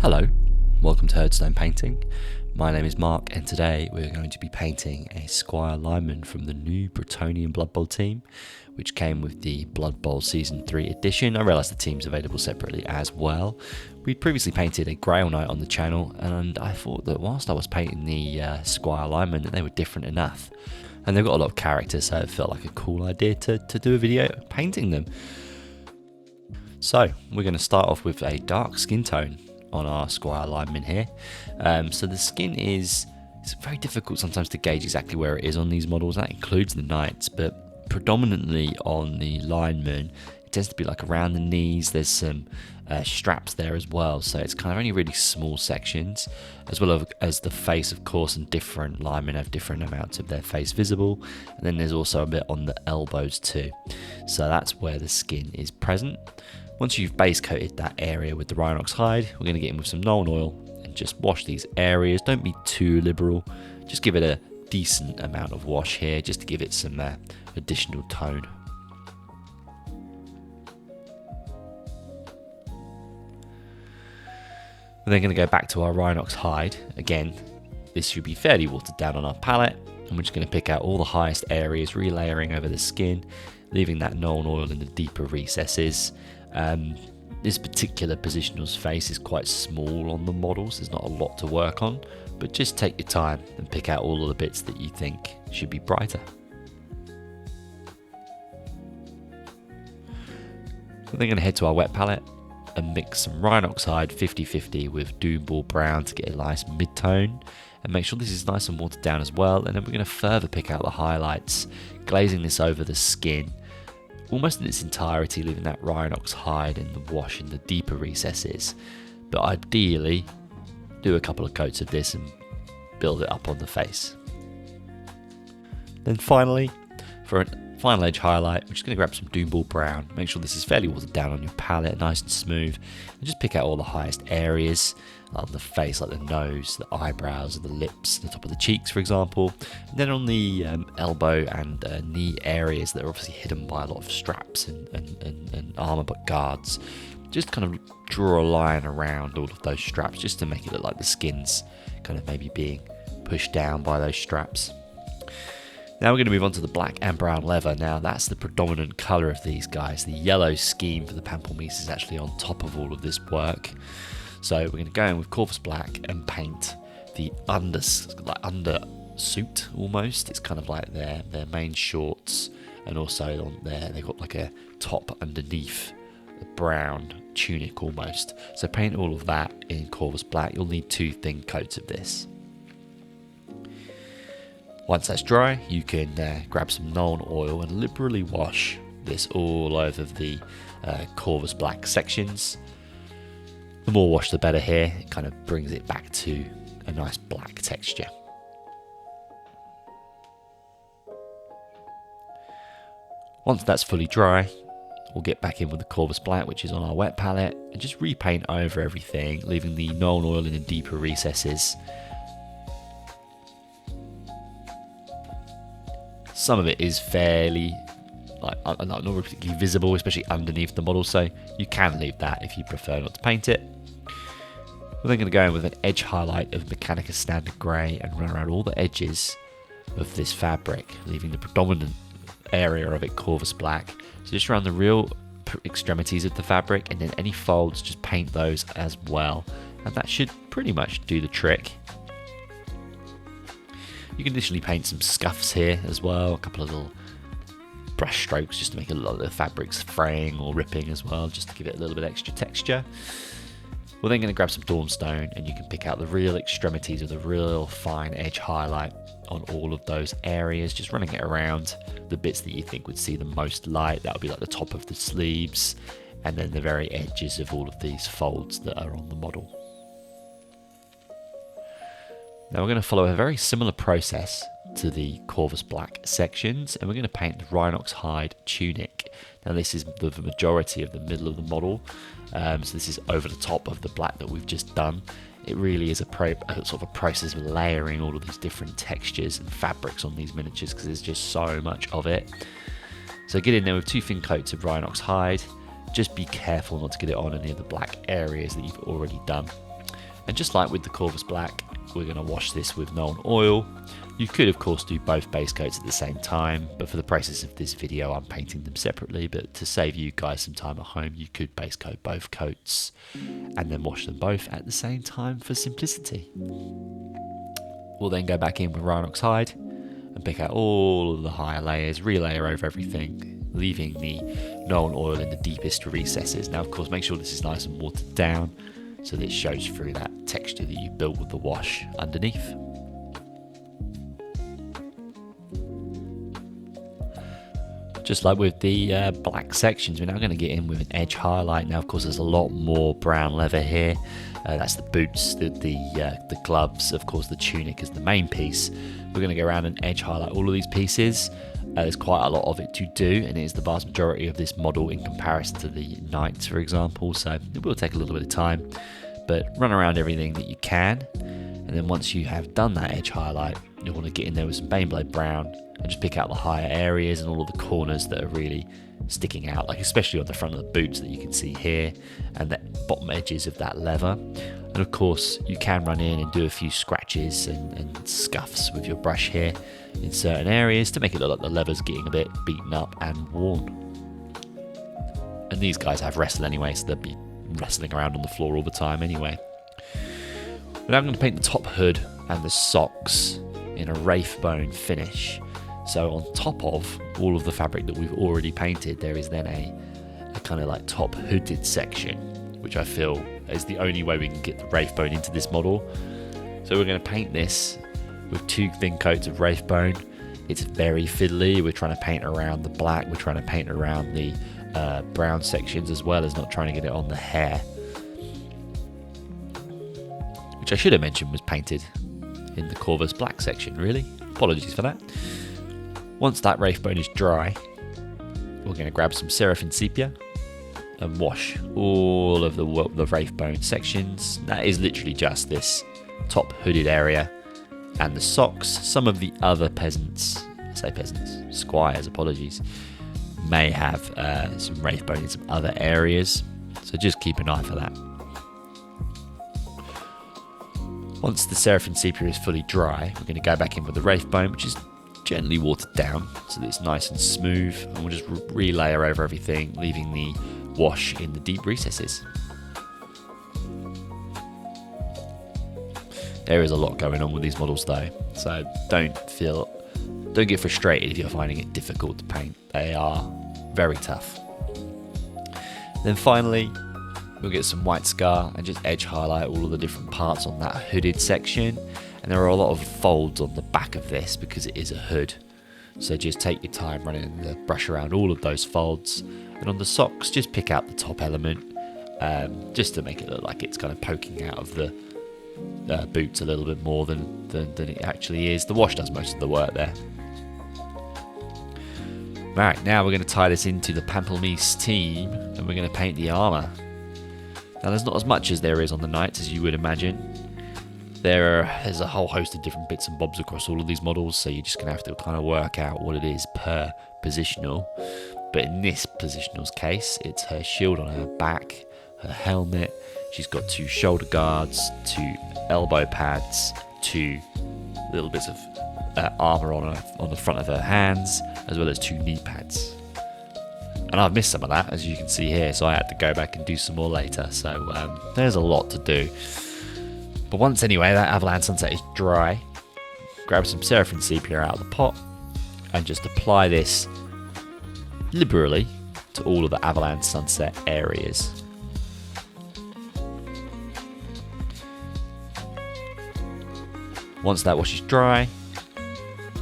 Hello, welcome to Herdstone Painting. My name is Mark and today we're going to be painting a Squire Lineman from the new Bretonnian Blood Bowl team, which came with the Blood Bowl Season 3 edition. I realised the team's available separately as well. We'd previously painted a Grail Knight on the channel and I thought that whilst I was painting the Squire Lineman that they were different enough. And they've got a lot of character, so it felt like a cool idea to do a video painting them. So we're going to start off with a dark skin tone on our Squire Lineman here. So the skin it's very difficult sometimes to gauge exactly where it is on these models. That includes the Knights, but predominantly on the Lineman, it tends to be like around the knees. There's some straps there as well, so it's kind of only really small sections, as well as the face, of course, and different linemen have different amounts of their face visible. And then there's also a bit on the elbows too. So that's where the skin is present. Once you've base coated that area with the Rhinox hide, we're going to get in with some Nuln Oil and just wash these areas. Don't be too liberal, just give it a decent amount of wash here just to give it some additional tone. We're then going to go back to our Rhinox hide. Again, this should be fairly watered down on our palette, and we're just going to pick out all the highest areas, relayering over the skin, leaving that Nuln Oil in the deeper recesses. This particular positional's face is quite small on the models, there's not a lot to work on, but just take your time and pick out all of the bits that you think should be brighter. We're then going to head to our wet palette and mix some Rhinox hide 50-50 with Doomball Brown to get a nice mid-tone, and make sure this is nice and watered down as well. And then we're going to further pick out the highlights, glazing this over the skin almost in its entirety, leaving that Rhinox hide in the wash in the deeper recesses. But ideally, do a couple of coats of this and build it up on the face. Then finally, for a final edge highlight, we're just going to grab some Doomball Brown. Make sure this is fairly watered down on your palette, nice and smooth, and just pick out all the highest areas on the face, like the nose, the eyebrows, the lips, the top of the cheeks, for example. And then on the elbow and knee areas that are obviously hidden by a lot of straps and armour but guards, just kind of draw a line around all of those straps just to make it look like the skin's kind of maybe being pushed down by those straps. Now we're going to move on to the black and brown leather. Now that's the predominant colour of these guys. The yellow scheme for the Pamplemousse is actually on top of all of this work. So we're going to go in with Corvus Black and paint the under suit almost. It's kind of like their main shorts, and also on there they've got like a top underneath a brown tunic almost. So paint all of that in Corvus Black. You'll need 2 thin coats of this. Once that's dry, you can grab some Nuln Oil and liberally wash this all over the Corvus Black sections. The more wash the better here, it kind of brings it back to a nice black texture. Once that's fully dry, we'll get back in with the Corvus Black, which is on our wet palette, and just repaint over everything, leaving the Nuln Oil in the deeper recesses. Some of it is fairly not particularly visible, especially underneath the model, so you can leave that if you prefer not to paint it. We're then going to go in with an edge highlight of Mechanica Standard Grey and run around all the edges of this fabric, leaving the predominant area of it Corvus Black. So just around the real extremities of the fabric, and then any folds, just paint those as well, and that should pretty much do the trick. You can additionally paint some scuffs here as well, a couple of little brush strokes just to make a lot of the fabrics fraying or ripping as well, just to give it a little bit extra texture. We're then going to grab some Dawnstone, and you can pick out the real extremities of the real fine edge highlight on all of those areas, just running it around the bits that you think would see the most light. That would be like the top of the sleeves, and then the very edges of all of these folds that are on the model. Now we're going to follow a very similar process to the Corvus Black sections, and we're going to paint the Rhinox hide tunic. Now this is the majority of the middle of the model, so this is over the top of the black that we've just done. It really is a sort of a process of layering all of these different textures and fabrics on these miniatures, because there's just so much of it. So get in there with 2 thin coats of Rhinox hide. Just be careful not to get it on any of the black areas that you've already done. And just like with the Corvus Black, we're going to wash this with Nuln Oil. You could of course do both base coats at the same time, but for the purposes of this video I'm painting them separately. But to save you guys some time at home, you could base coat both coats and then wash them both at the same time for simplicity. We'll then go back in with Rhinox hide and pick out all of the higher layers, relayer over everything, leaving the Nuln Oil in the deepest recesses. Now of course make sure this is nice and watered down so that it shows through that texture that you built with the wash underneath. Just like with the black sections, we're now going to get in with an edge highlight. Now, of course, there's a lot more brown leather here. That's the boots, the gloves, of course, the tunic is the main piece. We're going to go around and edge highlight all of these pieces. There's quite a lot of it to do, and it is the vast majority of this model in comparison to the Knights, for example. So it will take a little bit of time, but run around everything that you can. And then once you have done that edge highlight, you'll want to get in there with some Baneblade Brown and just pick out the higher areas and all of the corners that are really sticking out, like especially on the front of the boots that you can see here, and the bottom edges of that leather. And of course you can run in and do a few scratches and scuffs with your brush here in certain areas to make it look like the leather's getting a bit beaten up and worn. And these guys have wrestle anyway, so they'll be wrestling around on the floor all the time anyway. But now I'm going to paint the top hood and the socks in a Wraithbone finish. So on top of all of the fabric that we've already painted, there is then a kind of like top hooded section, which I feel is the only way we can get the Wraithbone into this model. So we're going to paint this with 2 thin coats of Wraithbone. It's very fiddly. We're trying to paint around the black, we're trying to paint around the brown sections, as well as not trying to get it on the hair, which I should have mentioned was painted in the Corvus Black section, really. Apologies for that. Once that Wraithbone is dry, we're going to grab some Seraphim Sepia and wash all of the Wraithbone sections. That is literally just this top hooded area and the socks. Some of the other squires, apologies, may have some Wraithbone in some other areas, so just keep an eye for that. Once the Seraphim Sepia is fully dry, we're going to go back in with the Wraithbone, which is gently watered down so that it's nice and smooth, and we'll just relayer over everything, leaving the wash in the deep recesses. There is a lot going on with these models though, so don't get frustrated if you're finding it difficult to paint. They are very tough. Then finally, we'll get some white scar and just edge highlight all of the different parts on that hooded section. And there are a lot of folds on the back of this because it is a hood. So just take your time running the brush around all of those folds. And on the socks, just pick out the top element, just to make it look like it's kind of poking out of the boots a little bit more than it actually is. The wash does most of the work there. Right, now we're going to tie this into the Pamplemousse team, and we're going to paint the armour. Now there's not as much as there is on the Knights as you would imagine. There's a whole host of different bits and bobs across all of these models, so you're just going to have to kind of work out what it is per positional. But in this positional's case, it's her shield on her back, her helmet, she's got 2 shoulder guards, 2 elbow pads, 2 little bits of armour on the front of her hands, as well as 2 knee pads. And I've missed some of that, as you can see here, so I had to go back and do some more later. So there's a lot to do. But once anyway that Avalanche Sunset is dry, grab some Seraphim Sepia out of the pot and just apply this liberally to all of the Avalanche Sunset areas. Once that wash is dry,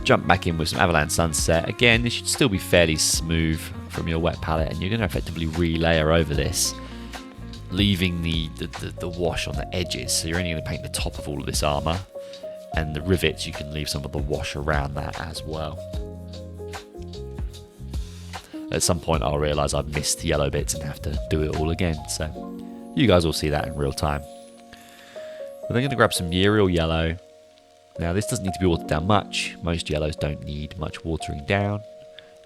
jump back in with some Avalanche Sunset. Again, this should still be fairly smooth from your wet palette, and you're going to effectively relayer over this, leaving the wash on the edges. So you're only going to paint the top of all of this armour, and the rivets you can leave some of the wash around that as well. At some point I'll realise I've missed the yellow bits and have to do it all again, so you guys will see that in real time. We're then going to grab some Uriel Yellow. Now this doesn't need to be watered down much, most yellows don't need much watering down.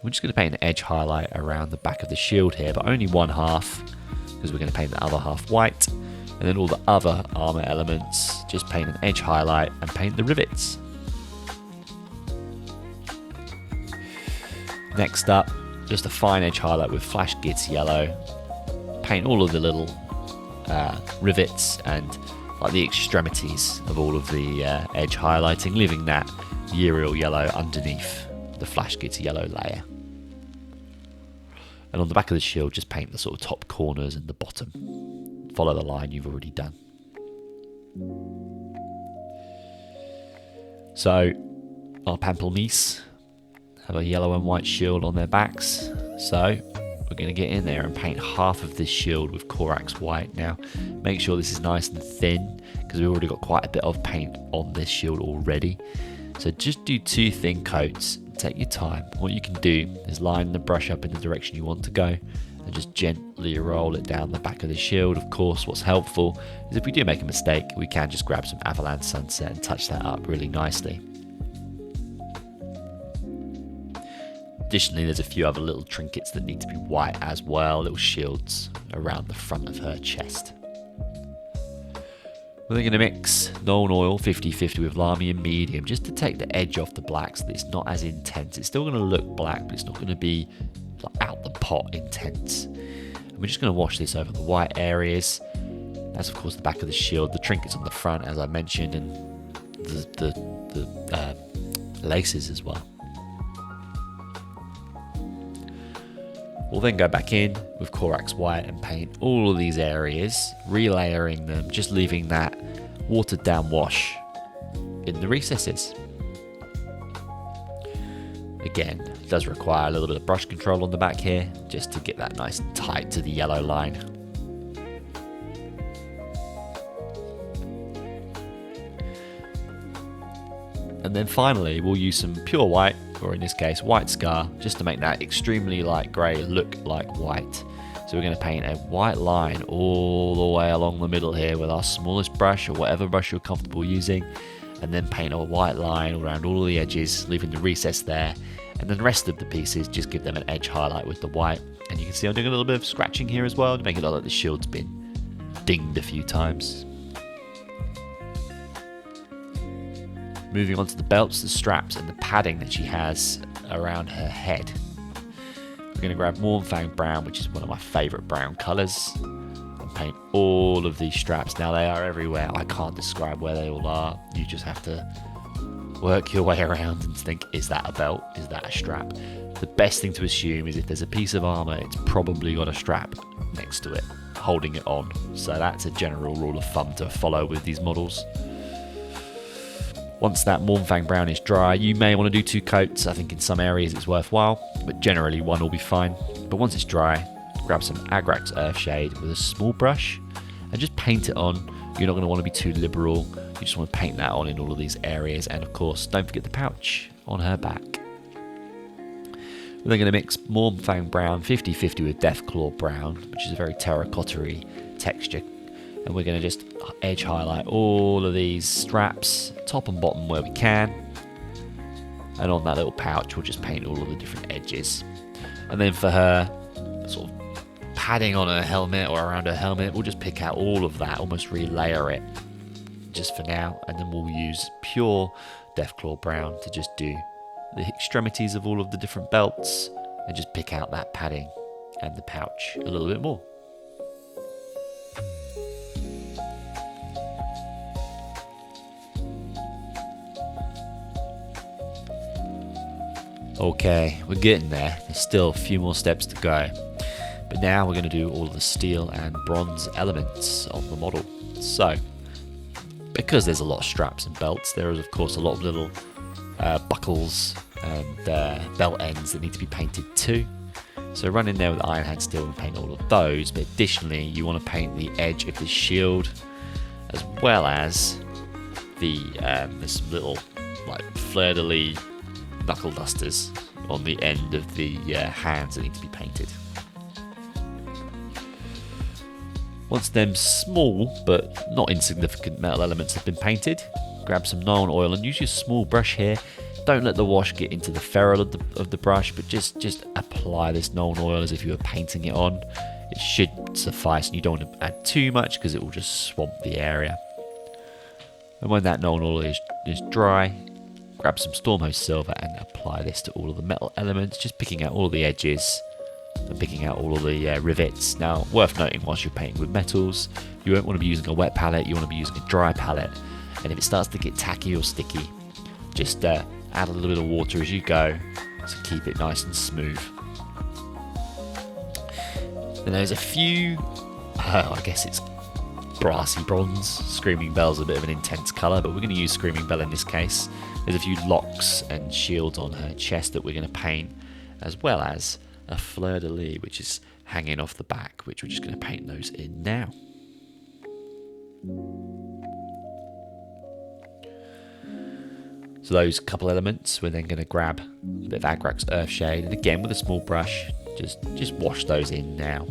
We're just going to paint an edge highlight around the back of the shield here, but only one half, because we're going to paint the other half white. And then all the other armour elements, just paint an edge highlight and paint the rivets. Next up, just a fine edge highlight with flash gits yellow. Paint all of the little rivets and like the extremities of all of the edge highlighting, leaving that Uriel yellow underneath the flash gits yellow layer. And on the back of the shield, just paint the sort of top corners and the bottom. Follow the line you've already done. So, our Pamplemousse have a yellow and white shield on their backs. So, we're going to get in there and paint half of this shield with Corax white. Now, make sure this is nice and thin, because we've already got quite a bit of paint on this shield already. So just do 2 thin coats. Take your time. What you can do is line the brush up in the direction you want to go and just gently roll it down the back of the shield. Of course, what's helpful is if we do make a mistake, we can just grab some Avalanche Sunset and touch that up really nicely. Additionally, there's a few other little trinkets that need to be white as well, little shields around the front of her chest. We're going to mix Nuln Oil 50-50 with Larmian Medium just to take the edge off the black so that it's not as intense. It's still going to look black, but it's not going to be like out the pot intense. And we're just going to wash this over the white areas. That's of course the back of the shield, the trinkets on the front as I mentioned, and the laces as well. We'll then go back in with Corax white and paint all of these areas, relayering them, just leaving that watered down wash in the recesses. Again, it does require a little bit of brush control on the back here, just to get that nice and tight to the yellow line. And then finally, we'll use some pure white, or in this case, white scar, just to make that extremely light grey look like white. So we're going to paint a white line all the way along the middle here with our smallest brush, or whatever brush you're comfortable using, and then paint a white line around all of the edges, leaving the recess there, and then the rest of the pieces, just give them an edge highlight with the white. And you can see I'm doing a little bit of scratching here as well, to make it look like the shield's been dinged a few times. Moving on to the belts, the straps, and the padding that she has around her head. We're going to grab Mournfang Brown, which is one of my favourite brown colours, and paint all of these straps. Now they are everywhere. I can't describe where they all are. You just have to work your way around and think, is that a belt? Is that a strap? The best thing to assume is if there's a piece of armour, it's probably got a strap next to it, holding it on. So that's a general rule of thumb to follow with these models. Once that Mournfang Brown is dry, you may want to do 2 coats. I think in some areas it's worthwhile, but generally 1 will be fine. But once it's dry, grab some Agrax Earthshade with a small brush and just paint it on. You're not going to want to be too liberal. You just want to paint that on in all of these areas. And of course, don't forget the pouch on her back. We're then going to mix Mournfang Brown 50-50 with Deathclaw Brown, which is a very terracotta-y texture. And we're going to just edge highlight all of these straps, top and bottom where we can. And on that little pouch, we'll just paint all of the different edges. And then for her sort of padding on her helmet or around her helmet, we'll just pick out all of that, almost relayer it just for now. And then we'll use pure Deathclaw Brown to just do the extremities of all of the different belts and just pick out that padding and the pouch a little bit more. Okay, we're getting there. There's still a few more steps to go. But now we're going to do all the steel and bronze elements of the model. So, because there's a lot of straps and belts, there is of course a lot of little buckles and belt ends that need to be painted too. So run in there with Iron Hand Steel and paint all of those. But additionally, you want to paint the edge of the shield, as well as the there's some little like fleur-de-lis knuckle dusters on the end of the hands that need to be painted. Once them small but not insignificant metal elements have been painted, grab some Nuln Oil and use your small brush here. Don't let the wash get into the ferrule of the brush, but just apply this Nuln Oil as if you were painting it on. it should suffice, and you don't want to add too much because it will just swamp the area. And when that Nuln Oil is dry, grab some Stormhost Silver and apply this to all of the metal elements, just picking out all of the edges and picking out all of the rivets. Now, worth noting, whilst you're painting with metals, you won't want to be using a wet palette, you want to be using a dry palette. And if it starts to get tacky or sticky, just add a little bit of water as you go to keep it nice and smooth. And there's a few, I guess it's brassy bronze. Screaming Bell's a bit of an intense colour, but we're going to use Screaming Bell in this case. There's a few locks and shields on her chest that we're going to paint, as well as a fleur-de-lis, which is hanging off the back, which we're just going to paint those in now. So those couple elements, we're then going to grab a bit of Agrax Earthshade, and again with a small brush, just wash those in now.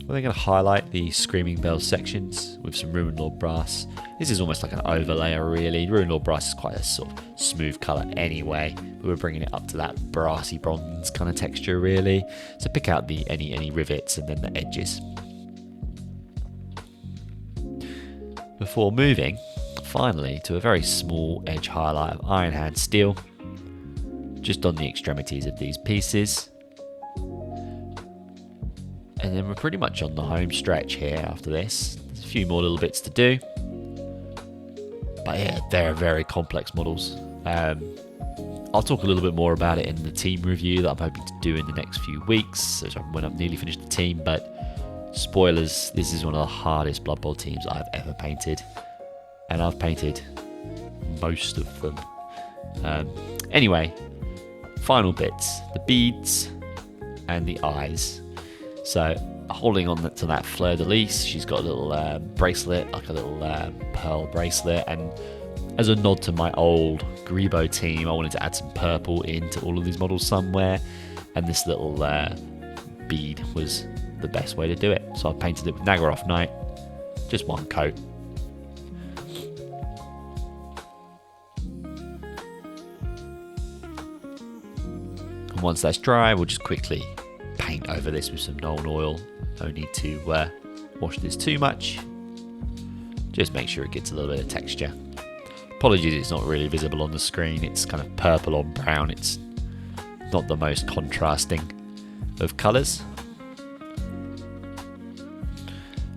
We're then going to highlight the Screaming Bell sections with some Ruined Lord Brass. This is almost like an overlayer really. Ruined Lord Brass is quite a sort of smooth colour anyway, but we're bringing it up to that brassy bronze kind of texture really. So pick out the any rivets and then the edges. Before moving, finally, to a very small edge highlight of Iron Hand Steel, just on the extremities of these pieces. And then we're pretty much on the home stretch here after this. There's a few more little bits to do. But yeah, they're very complex models. I'll talk a little bit more about it in the team review that I'm hoping to do in the next few weeks, so when I've nearly finished the team. But spoilers, this is one of the hardest Blood Bowl teams I've ever painted. And I've painted most of them. Anyway, final bits. The beads and the eyes. So holding on to that fleur-de-lis, she's got a little bracelet, like a little pearl bracelet, and as a nod to my old Grebo team, I wanted to add some purple into all of these models somewhere, and this little bead was the best way to do it. So I painted it with Nagaroth Night, just one coat. And once that's dry, we'll just quickly paint over this with some Nuln Oil. No need to wash this too much. Just make sure it gets a little bit of texture. Apologies, it's not really visible on the screen. It's kind of purple on brown. It's not the most contrasting of colours.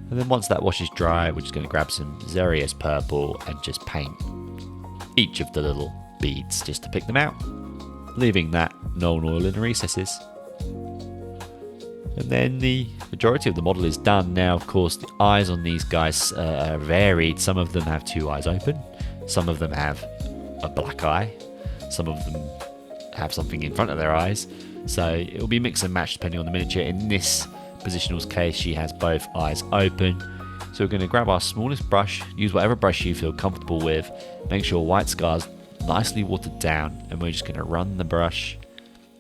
And then once that wash is dry, we're just going to grab some Xerius purple and just paint each of the little beads just to pick them out, leaving that Nuln Oil in the recesses. And then the majority of the model is done. Now, of course, the eyes on these guys are varied. Some of them have two eyes open. Some of them have a black eye. Some of them have something in front of their eyes. So it will be mix and match depending on the miniature. In this positional's case, she has both eyes open. So we're going to grab our smallest brush, use whatever brush you feel comfortable with. Make sure White Scar's nicely watered down, and we're just going to run the brush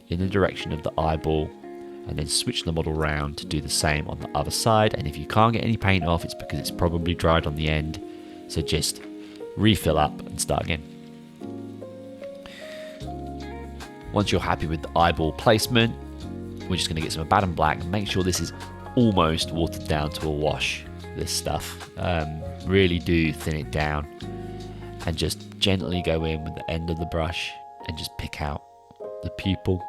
in the direction of the eyeball, and then switch the model round to do the same on the other side. And if you can't get any paint off, it's because it's probably dried on the end. So just refill up and start again. Once you're happy with the eyeball placement, we're just going to get some Abaddon Black and make sure this is almost watered down to a wash. This stuff, really do thin it down and just gently go in with the end of the brush and just pick out the pupil.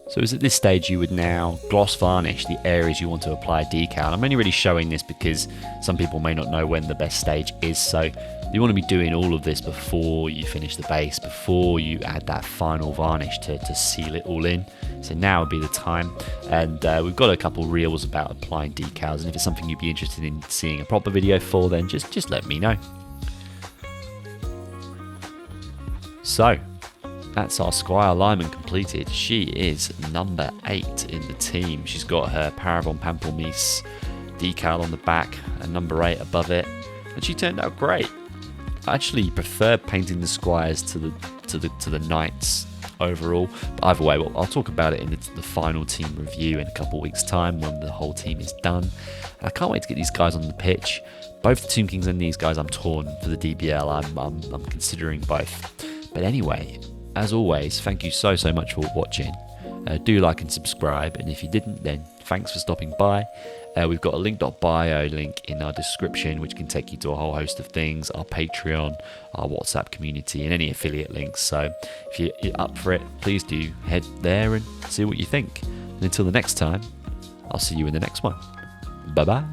So it's at this stage you would now gloss varnish the areas you want to apply decal. I'm only really showing this because some people may not know when the best stage is, so you want to be doing all of this before you finish the base, before you add that final varnish to seal it all in. So now would be the time, and we've got a couple reels about applying decals, and if it's something you'd be interested in seeing a proper video for, then just let me know. So that's our Squire Lineman completed. She is number 8 in the team. She's got her Paravon Pamplemousse decal on the back and number 8 above it, and she turned out great. I actually prefer painting the Squires to the Knights overall. But either way, I'll talk about it in the final team review in a couple of weeks' time when the whole team is done. And I can't wait to get these guys on the pitch. Both the Tomb Kings and these guys, I'm torn for the DBL. I'm considering both. But anyway, as always, thank you so much for watching. Do like and subscribe, and if you didn't, then thanks for stopping by. We've got a link.bio link in our description, which can take you to a whole host of things, our Patreon, our WhatsApp community, and any affiliate links. So if you're up for it, please do head there and see what you think. And until the next time, I'll see you in the next one. Bye bye.